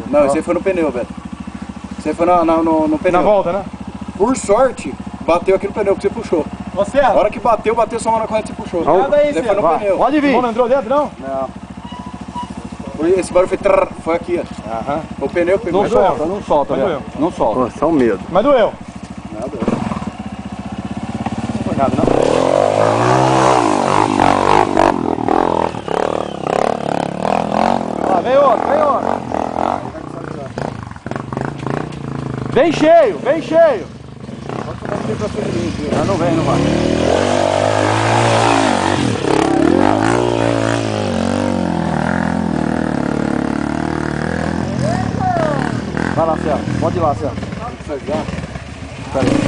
Não, esse aí foi no pneu, velho. Esse aí foi no pneu. Na volta, né? Por sorte, bateu aqui no pneu que você puxou. Você, A hora que bateu só uma na corrente que você puxou. Nada aí, esse aí foi no Vai. pneu. Pode vir. Não entrou dentro, não? Não. Esse barulho foi trrr, foi aqui, ó. Aham. O pneu que pegou. Não solta, não solta, velho. Não solta. Pô, só um medo. Mas doeu? Nada. Não foi nada, não. Ó, vem outro, vem outro. Vem cheio, vem cheio. Ah, não vem, não vai. Vai lá, Célio. Pode ir lá, Célio. Espera aí.